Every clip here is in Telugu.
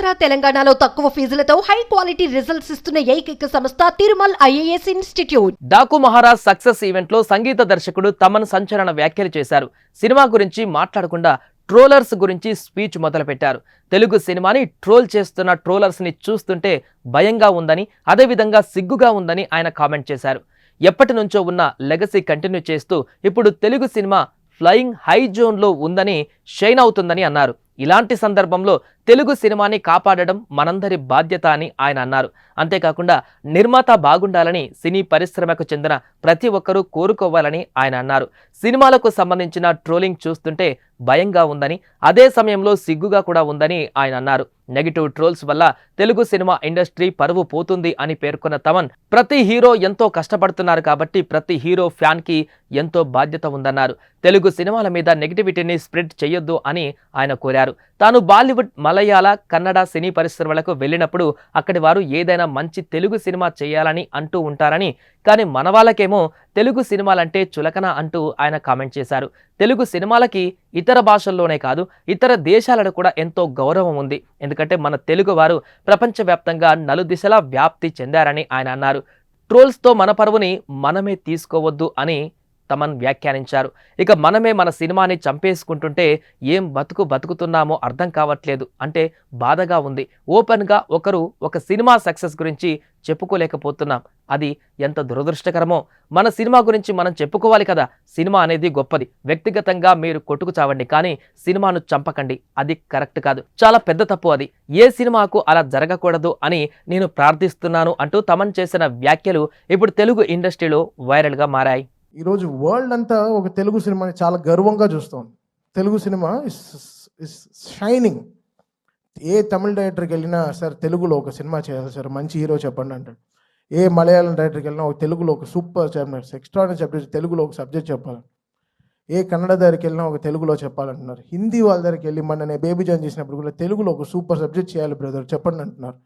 ఆంధ్ర తెలంగాణలో తక్కువ ఫీజులతో హై క్వాలిటీ రిజల్ట్స్ ఇస్తున్న ఏకైక సంస్థ Tirumal IAS institute. Daku Maharaj success event లో సంగీత దర్శకుడు తమన్ సంచలన వ్యాఖ్యలు చేశారు. సినిమా గురించి మాట్లాడకుండా ట్రోలర్స్ గురించి స్పీచ్ మొదలుపెట్టారు. తెలుగు సినిమాని ట్రోల్ చేస్తున్న ట్రోలర్స్ ని చూస్తుంటే భయంగా ఉందని, అదేవిధంగా సిగ్గుగా ఉందని ఆయన కామెంట్ చేశారు. ఎప్పటి నుంచో ఉన్న లెగసీ కంటిన్యూ చేస్తూ ఇప్పుడు Telugu cinema flying high zone లో ఉందని షైన్ అవుతుందని అన్నారు. ఇలాంటి సందర్భంలో తెలుగు సినిమాని కాపాడడం మనందరి బాధ్యత అని ఆయన అన్నారు. అంతేకాకుండా నిర్మాత బాగుండాలని సినీ పరిశ్రమకు చెందిన ప్రతి ఒక్కరూ కోరుకోవాలని ఆయన అన్నారు. సినిమాలకు సంబంధించిన ట్రోలింగ్ చూస్తుంటే భయంగా ఉందని, అదే సమయంలో సిగ్గుగా కూడా ఉందని ఆయన అన్నారు. నెగిటివ్ ట్రోల్స్ వల్ల తెలుగు సినిమా ఇండస్ట్రీ పరువు పోతుంది అని పేర్కొన్న తమన్, ప్రతి హీరో ఎంతో కష్టపడుతున్నారు కాబట్టి ప్రతి హీరో ఫ్యాన్ కి ఎంతో బాధ్యత ఉందన్నారు. తెలుగు సినిమాల మీద నెగిటివిటీని స్ప్రెడ్ చేయొద్దు అని ఆయన కోరారు. తాను బాలీవుడ్, మలయాళ, కన్నడ సినీ పరిశ్రమలకు వెళ్ళినప్పుడు అక్కడి వారు ఏదైనా మంచి తెలుగు సినిమా చేయాలని అంటూ ఉంటారని, కానీ మన వాళ్ళకేమో తెలుగు సినిమాలంటే చులకన అంటూ ఆయన కామెంట్ చేశారు. తెలుగు సినిమాలకి ఇతర భాషల్లోనే కాదు, ఇతర దేశాలలో కూడా ఎంతో గౌరవం ఉంది. ఎందుకంటే మన తెలుగు వారు ప్రపంచవ్యాప్తంగా నలుదిశలా వ్యాప్తి చెందారని ఆయన అన్నారు. ట్రోల్స్తో మన పరువుని మనమే తీసుకోవద్దు అని తమన్ వ్యాఖ్యానించారు. ఇక మనమే మన సినిమాని చంపేసుకుంటుంటే ఏం బతుకుతున్నామో అర్థం కావట్లేదు అంటే బాధగా ఉంది. ఓపెన్గా ఒకరు ఒక సినిమా సక్సెస్ గురించి చెప్పుకోలేకపోతున్నాం. అది ఎంత దురదృష్టకరమో. మన సినిమా గురించి మనం చెప్పుకోవాలి కదా. సినిమా అనేది గొప్పది. వ్యక్తిగతంగా మీరు కొట్టుకు చావండి, కానీ సినిమాను చంపకండి. అది కరెక్ట్ కాదు, చాలా పెద్ద తప్పు అది. ఏ సినిమాకు అలా జరగకూడదు అని నేను ప్రార్థిస్తున్నాను అంటూ తమన్ చేసిన వ్యాఖ్యలు ఇప్పుడు తెలుగు ఇండస్ట్రీలో వైరల్గా మారాయి. ఈరోజు వరల్డ్ అంతా ఒక తెలుగు సినిమాని చాలా గర్వంగా చూస్తుంది. Telugu cinema is shining. ఏ తమిళ డైరెక్టర్కి వెళ్ళినా సార్ తెలుగులో ఒక సినిమా చేయాలి సార్, మంచి హీరో చెప్పండి అంటాడు. ఏ మలయాళం డైరెక్టర్కి వెళ్ళినా ఒక తెలుగులో ఒక సూపర్ ఎక్స్ట్రాడినరీ సబ్జెక్ట్, తెలుగులో ఒక సబ్జెక్ట్ చెప్పాలి. ఏ కన్నడ దగ్గరికి వెళ్ళినా ఒక తెలుగులో చెప్పాలంటున్నారు. హిందీ వాళ్ళ దగ్గరికి వెళ్ళి మొన్న నేను బేబీ జాన్ చేసినప్పుడు కూడా తెలుగులో ఒక సూపర్ సబ్జెక్ట్ చేయాలి బ్రదర్ చెప్పండి అంటున్నారు.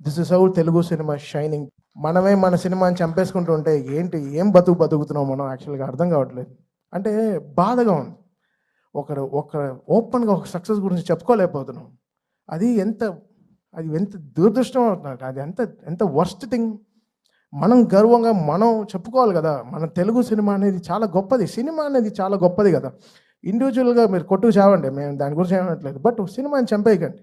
This is how Telugu cinema shining. మనమే మన సినిమాని చంపేసుకుంటూ ఉంటే ఏం బతుకుతున్నాం మనం యాక్చువల్గా అర్థం కావట్లేదు. అంటే బాధగా ఉంది. ఒక ఓపెన్గా ఒక సక్సెస్ గురించి చెప్పుకోలేకపోతున్నాం. అది ఎంత దురదృష్టం అవుతున్నారు. అది ఎంత వర్స్ట్ థింగ్. మనం గర్వంగా మనం చెప్పుకోవాలి కదా. మన తెలుగు సినిమా అనేది చాలా గొప్పది. సినిమా అనేది చాలా గొప్పది కదా. ఇండివిజువల్గా మీరు కొట్టుకు చావండి, మేము దాని గురించి ఏమనట్లేదు, బట్ సినిమాని చంపేయకండి.